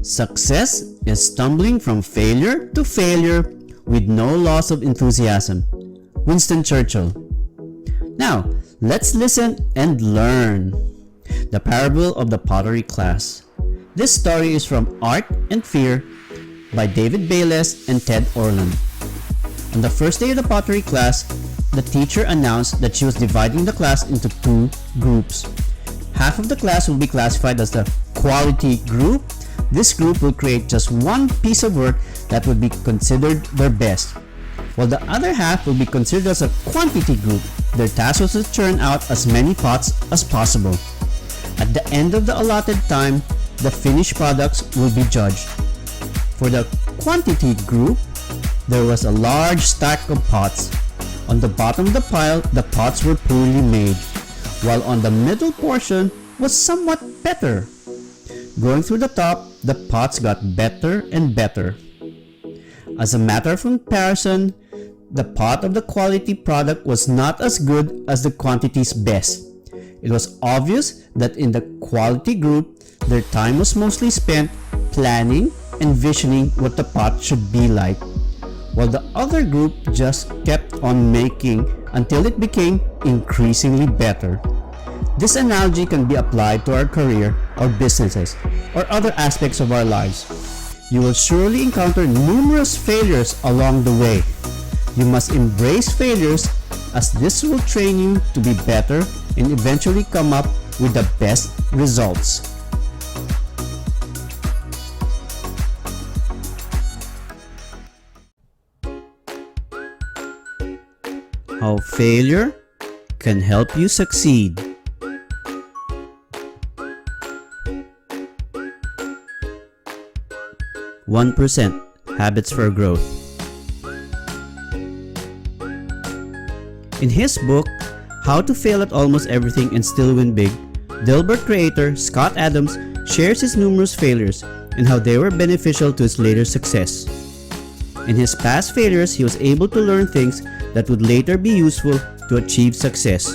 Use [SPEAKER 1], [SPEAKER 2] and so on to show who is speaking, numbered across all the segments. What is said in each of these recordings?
[SPEAKER 1] Success is stumbling from failure to failure with no loss of enthusiasm. Winston Churchill. Now, let's listen and learn. The Parable of the Pottery Class. This story is from Art and Fear by David Bayless and Ted Orland. On the first day of the pottery class, the teacher announced that she was dividing the class into two groups. Half of the class will be classified as the quality group. This group will create just one piece of work that would be considered their best, while the other half will be considered as a quantity group. Their task was to churn out as many pots as possible. At the end of the allotted time, the finished products will be judged. For the quantity group, there was a large stack of pots. On the bottom of the pile, the pots were poorly made, while on the middle portion was somewhat better. Going through the top, the pots got better and better. As a matter of comparison, the pot of the quality product was not as good as the quantity's best. It was obvious that in the quality group, their time was mostly spent planning and visioning what the pot should be like, while the other group just kept on making until it became increasingly better. This analogy can be applied to our career or businesses or other aspects of our lives. You will surely encounter numerous failures along the way. You must embrace failures, as this will train you to be better and eventually come up with the best results. How failure can help you succeed. "1% Habits for Growth." In his book, How to Fail at Almost Everything and Still Win Big, Dilbert creator Scott Adams shares his numerous failures and how they were beneficial to his later success. In his past failures, he was able to learn things that would later be useful to achieve success.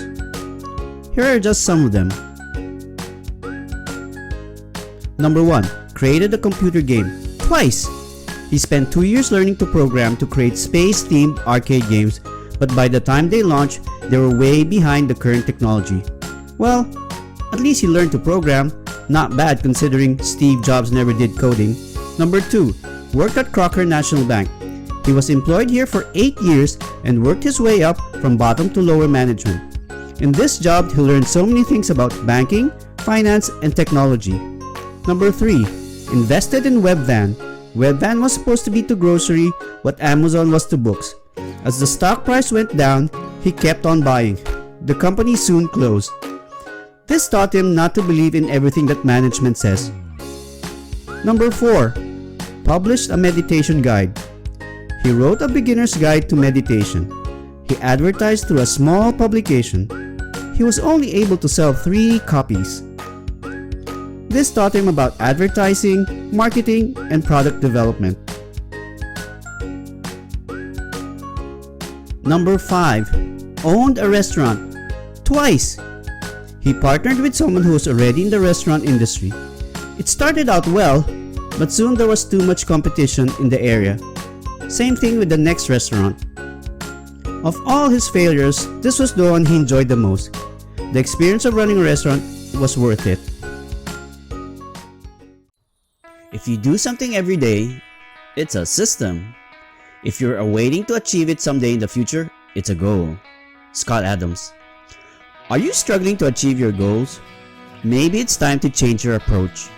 [SPEAKER 1] Here are just some of them. Number 1. Created a computer game. Twice! He spent 2 years learning to program to create space-themed arcade games, but by the time they launched, they were way behind the current technology. Well, at least he learned to program. Not bad considering Steve Jobs never did coding. Number 2. Worked at Crocker National Bank. He was employed here for 8 years and worked his way up from bottom to lower management. In this job, he learned so many things about banking, finance, and technology. Number 3. Invested in WEBVAN. WEBVAN was supposed to be to grocery what Amazon was to books. As the stock price went down, he kept on buying. The company soon closed. This taught him not to believe in everything that management says. Number 4. Published a meditation guide. He wrote a beginner's guide to meditation. He advertised through a small publication. He was only able to sell 3 copies. This taught him about advertising, marketing, and product development. Number 5. Owned a restaurant. Twice! He partnered with someone who was already in the restaurant industry. It started out well, but soon there was too much competition in the area. Same thing with the next restaurant. Of all his failures, this was the one he enjoyed the most. The experience of running a restaurant was worth it. If you do something every day, it's a system. If you're waiting to achieve it someday in the future, it's a goal. Scott Adams. Are you struggling to achieve your goals? Maybe it's time to change your approach.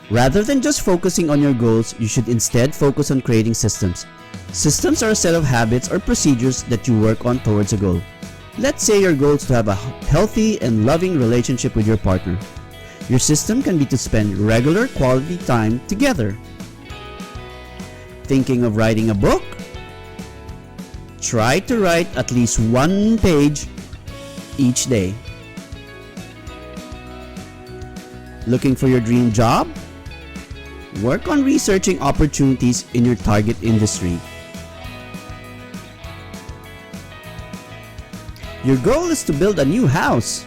[SPEAKER 1] Rather than just focusing on your goals, you should instead focus on creating systems. Systems are a set of habits or procedures that you work on towards a goal. Let's say your goal is to have a healthy and loving relationship with your partner. Your system can be to spend regular quality time together. Thinking of writing a book? Try to write at least 1 page each day. Looking for your dream job? Work on researching opportunities in your target industry. Your goal is to build a new house.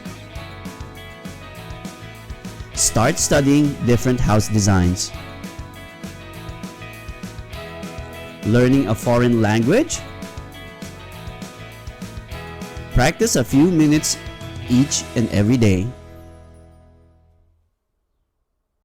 [SPEAKER 1] Start studying different house designs. Learning a foreign language? Practice a few minutes each and every day.